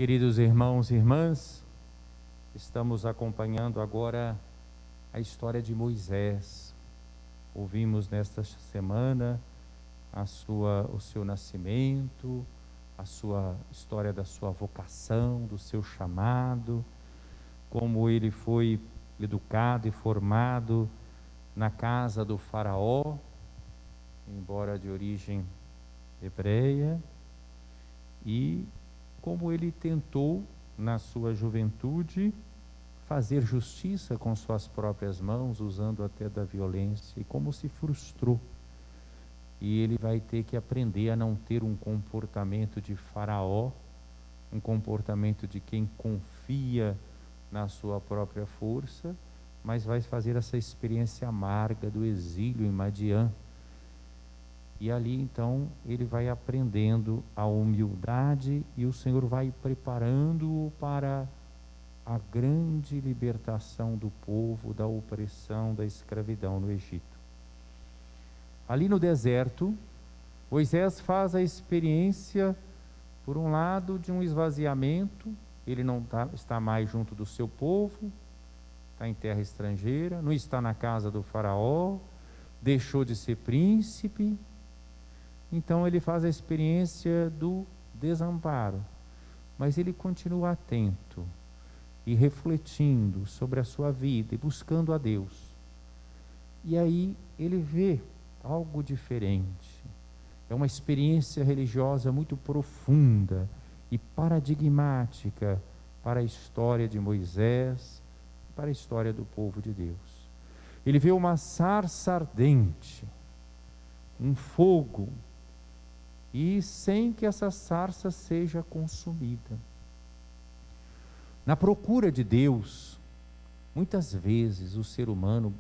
Queridos irmãos e irmãs, estamos acompanhando agora a história de Moisés. Ouvimos nesta semana o seu nascimento, a sua história da sua vocação, do seu chamado, como ele foi educado e formado na casa do faraó, embora de origem hebreia, e como ele tentou, na sua juventude, fazer justiça com suas próprias mãos, usando até da violência, e como se frustrou. E ele vai ter que aprender a não ter um comportamento de faraó, um comportamento de quem confia na sua própria força, mas vai fazer essa experiência amarga do exílio em Madiã. E ali então ele vai aprendendo a humildade e o Senhor vai preparando-o para a grande libertação do povo da opressão, da escravidão no Egito. Ali no deserto, Moisés faz a experiência, por um lado, de um esvaziamento. Ele não está mais junto do seu povo, está em terra estrangeira, não está na casa do faraó, deixou de ser príncipe. Então ele faz a experiência do desamparo, mas ele continua atento e refletindo sobre a sua vida e buscando a Deus. E aí ele vê algo diferente. É uma experiência religiosa muito profunda e paradigmática para a história de Moisés, para a história do povo de Deus. Ele vê uma sarça ardente, um fogo, e sem que essa sarça seja consumida. Na procura de Deus, muitas vezes o ser humano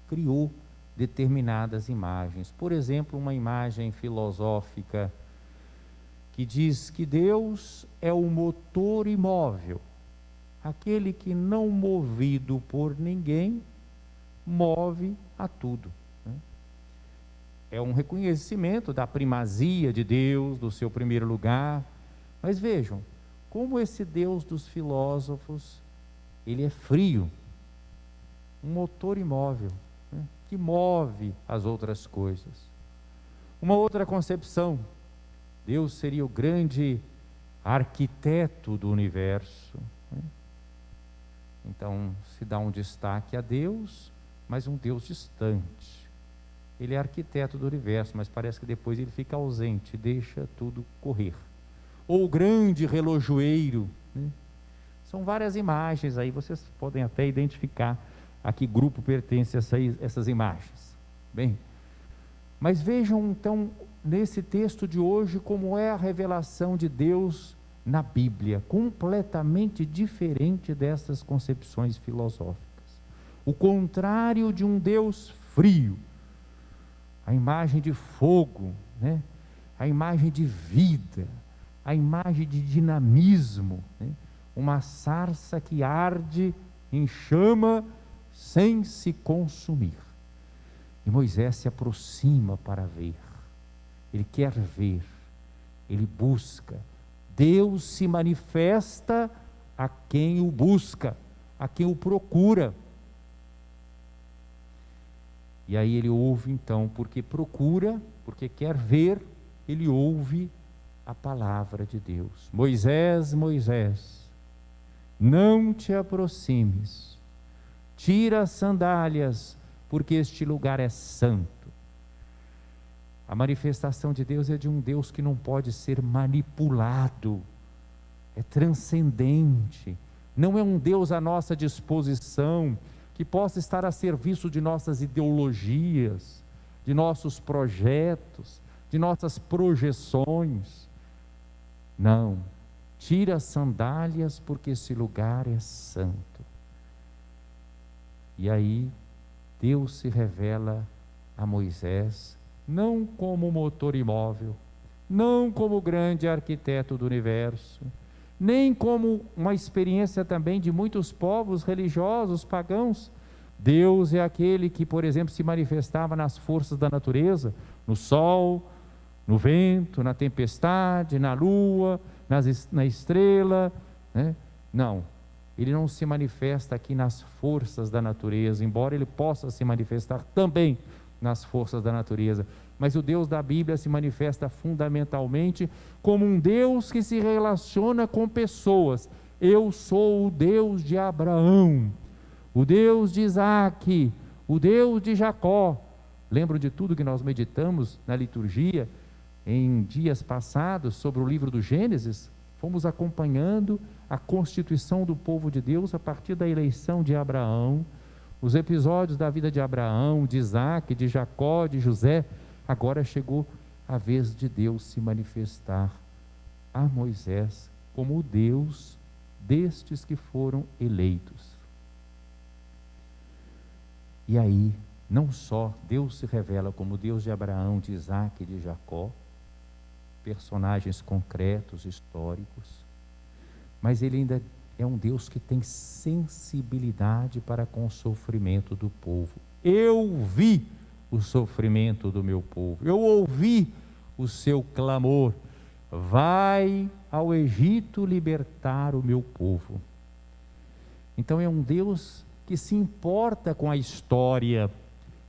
criou determinadas imagens. Por exemplo, uma imagem filosófica que diz que Deus é o motor imóvel, aquele que, não movido por ninguém, move a tudo. É um reconhecimento da primazia de Deus, do seu primeiro lugar. Mas vejam, como esse Deus dos filósofos, ele é frio, um motor imóvel, que move as outras coisas. Uma outra concepção, Deus seria o grande arquiteto do universo. Então se dá um destaque a Deus, mas um Deus distante. Ele é arquiteto do universo, mas parece que depois ele fica ausente, deixa tudo correr. Ou o grande relojoeiro, São várias imagens aí, vocês podem até identificar a que grupo pertence essas imagens. Bem, mas vejam então, nesse texto de hoje, como é a revelação de Deus na Bíblia, completamente diferente dessas concepções filosóficas. O contrário de um Deus frio, a imagem de fogo, a imagem de vida, a imagem de dinamismo, uma sarça que arde em chama sem se consumir. E Moisés se aproxima para ver, ele quer ver, ele busca. Deus se manifesta a quem o busca, a quem o procura. E aí ele ouve então, porque procura, porque quer ver, ele ouve a palavra de Deus. Moisés, Moisés, não te aproximes, tira as sandálias, porque este lugar é santo. A manifestação de Deus é de um Deus que não pode ser manipulado, é transcendente, não é um Deus à nossa disposição, que possa estar a serviço de nossas ideologias, de nossos projetos, de nossas projeções. Não, tira as sandálias, porque esse lugar é santo. E aí Deus se revela a Moisés, não como motor imóvel, não como grande arquiteto do universo, nem como uma experiência também de muitos povos religiosos pagãos. Deus é aquele que, por exemplo, se manifestava nas forças da natureza, no sol, no vento, na tempestade, na lua, na estrela, né? Não, ele não se manifesta aqui nas forças da natureza, embora ele possa se manifestar também nas forças da natureza, mas o Deus da Bíblia se manifesta fundamentalmente como um Deus que se relaciona com pessoas. Eu sou o Deus de Abraão, o Deus de Isaque, o Deus de Jacó. Lembro de tudo que nós meditamos na liturgia em dias passados sobre o livro do Gênesis? Fomos acompanhando a constituição do povo de Deus a partir da eleição de Abraão, os episódios da vida de Abraão, de Isaque, de Jacó, de José. Agora chegou a vez de Deus se manifestar a Moisés como o Deus destes que foram eleitos. E aí, não só Deus se revela como Deus de Abraão, de Isaque e de Jacó, personagens concretos, históricos, mas ele ainda é um Deus que tem sensibilidade para com o sofrimento do povo. Eu vi o sofrimento do meu povo, eu ouvi o seu clamor. Vai ao Egito libertar o meu povo. Então é um Deus que se importa com a história,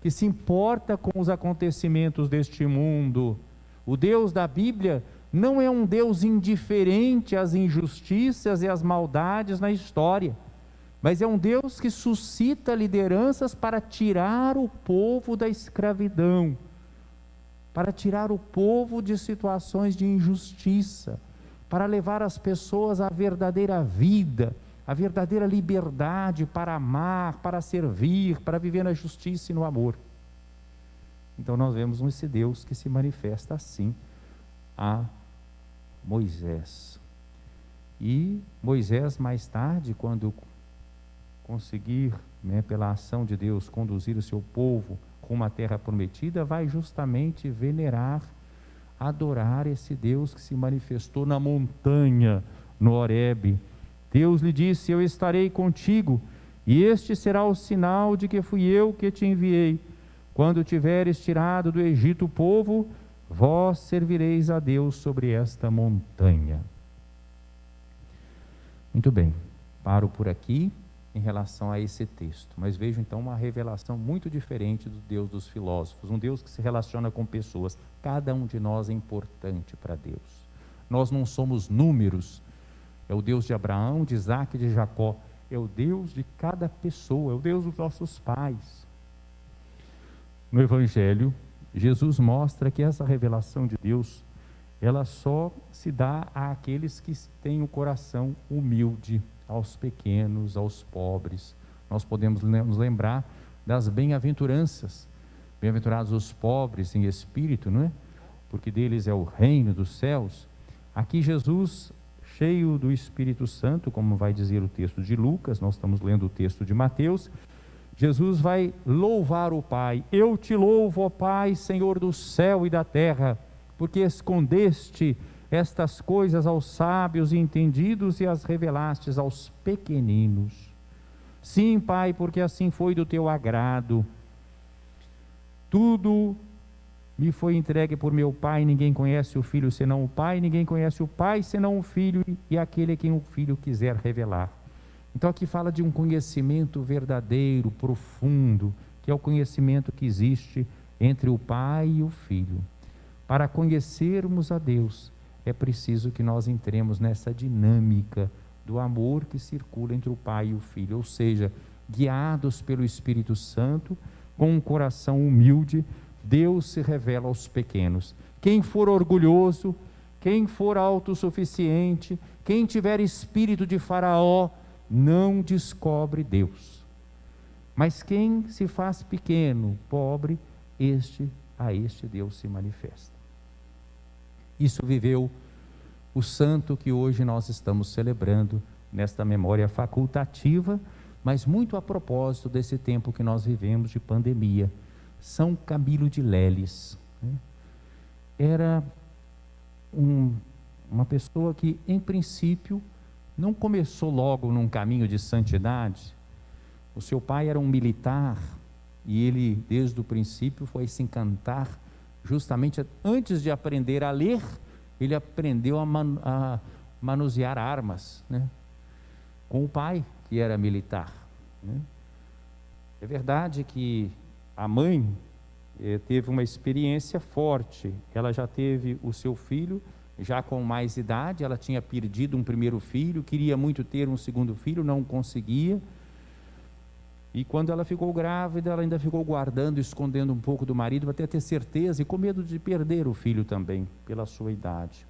que se importa com os acontecimentos deste mundo. O Deus da Bíblia não é um Deus indiferente às injustiças e às maldades na história, mas é um Deus que suscita lideranças para tirar o povo da escravidão, para tirar o povo de situações de injustiça, para levar as pessoas à verdadeira vida, à verdadeira liberdade para amar, para servir, para viver na justiça e no amor. Então nós vemos esse Deus que se manifesta assim a Moisés. E Moisés mais tarde, quando conseguir, pela ação de Deus, conduzir o seu povo rumo à terra prometida, vai justamente venerar, adorar esse Deus que se manifestou na montanha, no Horebe. Deus lhe disse: eu estarei contigo, e este será o sinal de que fui eu que te enviei. Quando tiveres tirado do Egito o povo, vós servireis a Deus sobre esta montanha. Muito bem, paro por aqui em relação a esse texto, mas vejo então uma revelação muito diferente do Deus dos filósofos, um Deus que se relaciona com pessoas. Cada um de nós é importante para Deus. Nós não somos números. É o Deus de Abraão, de Isaque e de Jacó. É o Deus de cada pessoa, é o Deus dos nossos pais. No Evangelho, Jesus mostra que essa revelação de Deus, ela só se dá àqueles que têm o coração humilde, aos pequenos, aos pobres. Nós podemos nos lembrar das bem-aventuranças. Bem-aventurados os pobres em espírito, não é? Porque deles é o reino dos céus. Aqui Jesus, cheio do Espírito Santo, como vai dizer o texto de Lucas, nós estamos lendo o texto de Mateus, Jesus vai louvar o Pai. Eu te louvo, ó Pai, Senhor do céu e da terra, porque escondeste estas coisas aos sábios e entendidos e as revelastes aos pequeninos. Sim, Pai, porque assim foi do teu agrado. Tudo me foi entregue por meu Pai. Ninguém conhece o Filho senão o Pai, ninguém conhece o Pai senão o Filho e aquele a quem o Filho quiser revelar. Então aqui fala de um conhecimento verdadeiro, profundo, que é o conhecimento que existe entre o Pai e o Filho. Para conhecermos a Deus, é preciso que nós entremos nessa dinâmica do amor que circula entre o Pai e o Filho, ou seja, guiados pelo Espírito Santo, com um coração humilde, Deus se revela aos pequenos. Quem for orgulhoso, quem for autossuficiente, quem tiver espírito de Faraó, não descobre Deus. Mas quem se faz pequeno, pobre, a este Deus se manifesta. Isso viveu o santo que hoje nós estamos celebrando nesta memória facultativa, mas muito a propósito desse tempo que nós vivemos de pandemia. São Camilo de Leles, era uma pessoa que, em princípio, não começou logo num caminho de santidade. O seu pai era um militar e ele, desde o princípio, foi se encantar, justamente antes de aprender a ler, ele aprendeu a manusear armas, com o pai, que era militar, né? É verdade que a mãe teve uma experiência forte. Ela já teve o seu filho, já com mais idade. Ela tinha perdido um primeiro filho, queria muito ter um segundo filho, não conseguia. E quando ela ficou grávida, ela ainda ficou guardando, escondendo um pouco do marido, até ter certeza, e com medo de perder o filho também, pela sua idade.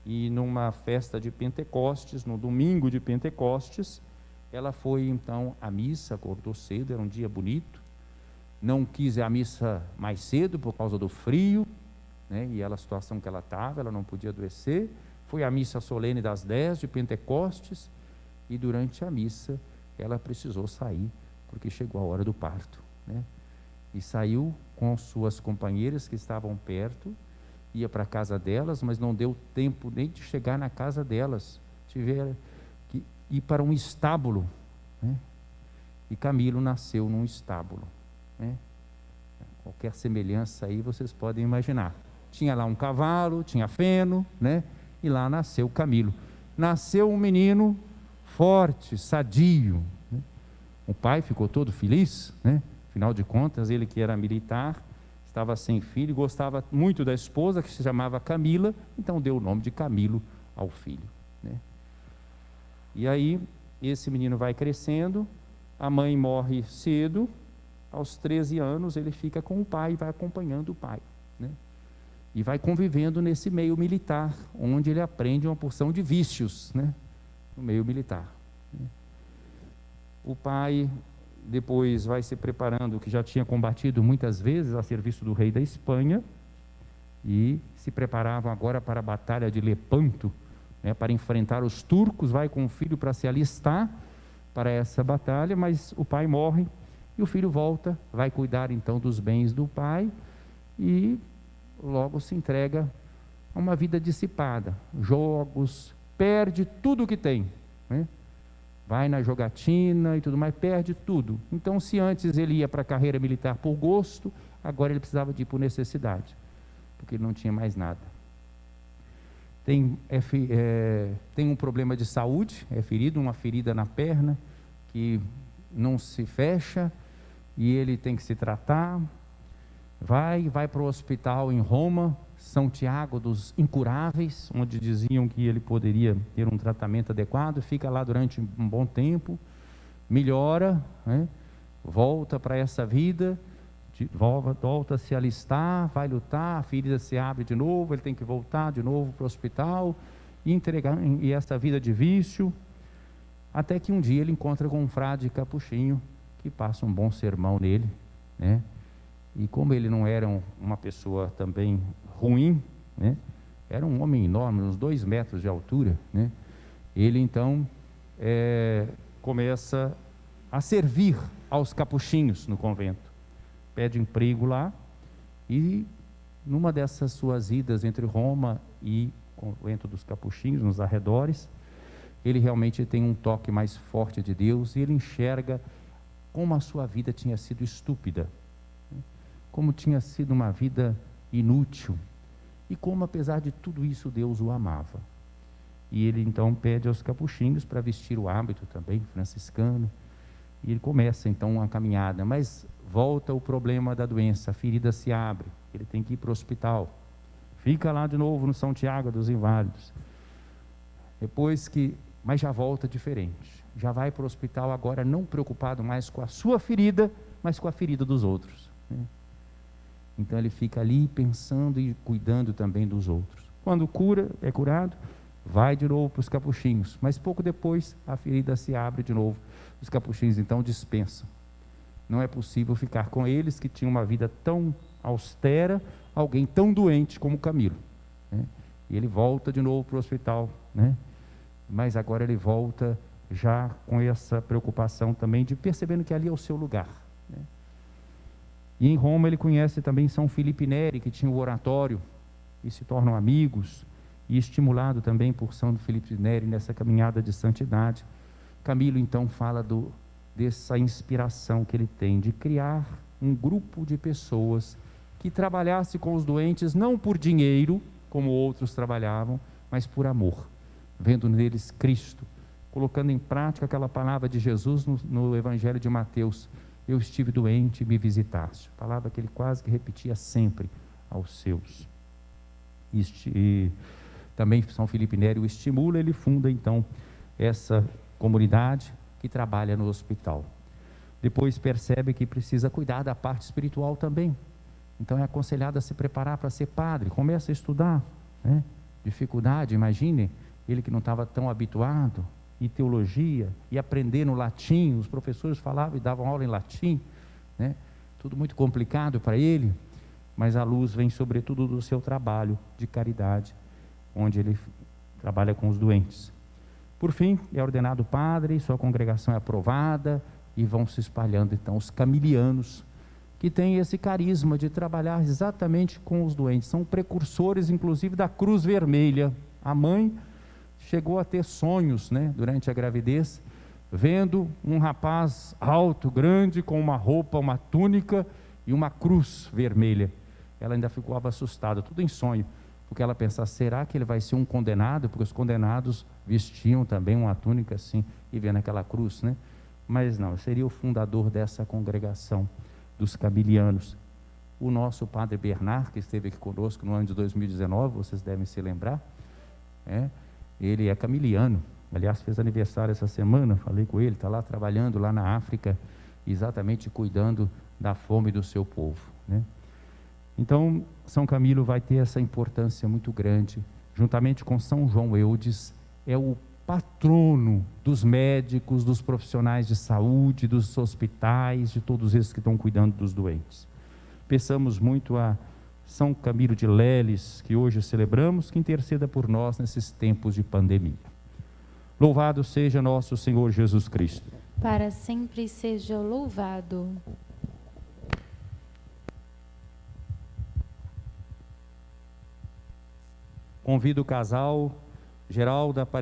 E numa festa de Pentecostes, no domingo de Pentecostes, ela foi então à missa, acordou cedo, era um dia bonito, não quis ir à missa mais cedo por causa do frio, né? E a situação que ela estava, ela não podia adoecer. Foi à missa solene das 10 de Pentecostes, e durante a missa ela precisou sair, porque chegou a hora do parto, né? E saiu com suas companheiras que estavam perto, ia para a casa delas, mas não deu tempo nem de chegar na casa delas, tiveram que ir para um estábulo, né? E Camilo nasceu num estábulo, né? Qualquer semelhança aí vocês podem imaginar. Tinha lá um cavalo, tinha feno, né? E lá nasceu Camilo. Nasceu um menino forte, sadio, né? O pai ficou todo feliz, né? Afinal de contas, ele que era militar, estava sem filho, gostava muito da esposa, que se chamava Camila, então deu o nome de Camilo ao filho, né? E aí, esse menino vai crescendo, a mãe morre cedo, aos 13 anos ele fica com o pai, vai acompanhando o pai, né? E vai convivendo nesse meio militar, onde ele aprende uma porção de vícios, né? No meio militar, né? O pai depois vai se preparando, que já tinha combatido muitas vezes a serviço do rei da Espanha, e se preparavam agora para a batalha de Lepanto, né, para enfrentar os turcos. Vai com o filho para se alistar para essa batalha, mas o pai morre, e o filho volta, vai cuidar então dos bens do pai, e logo se entrega a uma vida dissipada, jogos, perde tudo o que tem, né? Vai na jogatina e tudo mais, perde tudo. Então, se antes ele ia para a carreira militar por gosto, agora ele precisava de ir por necessidade, porque ele não tinha mais nada. Tem um problema de saúde, é ferido, uma ferida na perna, que não se fecha, e ele tem que se tratar. Vai para o hospital em Roma, São Tiago dos Incuráveis, onde diziam que ele poderia ter um tratamento adequado. Fica lá durante um bom tempo, melhora, né? Volta para essa vida, volta a se alistar, vai lutar, a ferida se abre de novo, ele tem que voltar de novo para o hospital, e essa vida de vício, até que um dia ele encontra com um frade capuchinho, que passa um bom sermão nele, né? E como ele não era uma pessoa também ruim, né? Era um homem enorme, uns 2 metros de altura, né? Ele então começa a servir aos capuchinhos no convento, pede emprego lá, e numa dessas suas idas entre Roma e o convento dos capuchinhos, nos arredores, ele realmente tem um toque mais forte de Deus, e ele enxerga como a sua vida tinha sido estúpida, como tinha sido uma vida inútil, e como apesar de tudo isso Deus o amava. E ele então pede aos capuchinhos para vestir o hábito também franciscano, e ele começa então uma caminhada, mas volta o problema da doença, a ferida se abre, ele tem que ir para o hospital, fica lá de novo no São Tiago dos Inválidos, mas já volta diferente, já vai para o hospital agora não preocupado mais com a sua ferida, mas com a ferida dos outros, né? Então ele fica ali pensando e cuidando também dos outros. Quando é curado, vai de novo para os capuchinhos, mas pouco depois a ferida se abre de novo. Os capuchinhos então dispensam. Não é possível ficar com eles, que tinham uma vida tão austera, alguém tão doente como Camilo, né? E ele volta de novo para o hospital, né? Mas agora ele volta já com essa preocupação também de percebendo que ali é o seu lugar, né? E em Roma ele conhece também São Filipe Neri, que tinha o oratório, e se tornam amigos, e estimulado também por São Filipe Neri nessa caminhada de santidade. Camilo então fala dessa inspiração que ele tem de criar um grupo de pessoas que trabalhasse com os doentes não por dinheiro, como outros trabalhavam, mas por amor, vendo neles Cristo, colocando em prática aquela palavra de Jesus no Evangelho de Mateus: eu estive doente e me visitaste. Palavra que ele quase que repetia sempre aos seus. E também São Filipe Neri o estimula, ele funda então essa comunidade que trabalha no hospital. Depois percebe que precisa cuidar da parte espiritual também. Então é aconselhado a se preparar para ser padre, começa a estudar, né? Dificuldade, imagine, ele que não estava tão habituado em teologia, e aprender no latim, os professores falavam e davam aula em latim, né? Tudo muito complicado para ele, mas a luz vem sobretudo do seu trabalho de caridade, onde ele trabalha com os doentes. Por fim, é ordenado padre, sua congregação é aprovada, e vão se espalhando então os camilianos, que têm esse carisma de trabalhar exatamente com os doentes, são precursores inclusive da Cruz Vermelha. A mãe chegou a ter sonhos, né, durante a gravidez, vendo um rapaz alto, grande, com uma roupa, uma túnica e uma cruz vermelha. Ela ainda ficava assustada, tudo em sonho, porque ela pensava: será que ele vai ser um condenado? Porque os condenados vestiam também uma túnica assim, e vendo aquela cruz, né? Mas não, seria o fundador dessa congregação dos camilianos. O nosso padre Bernard, que esteve aqui conosco no ano de 2019, vocês devem se lembrar, ele é camiliano, aliás fez aniversário essa semana, falei com ele, está lá trabalhando lá na África, exatamente cuidando da fome do seu povo, né? Então São Camilo vai ter essa importância muito grande, juntamente com São João Eudes, é o patrono dos médicos, dos profissionais de saúde, dos hospitais, de todos esses que estão cuidando dos doentes. Peçamos muito a São Camilo de Leles, que hoje celebramos, que interceda por nós nesses tempos de pandemia. Louvado seja nosso Senhor Jesus Cristo. Para sempre seja louvado. Convido o casal Geralda para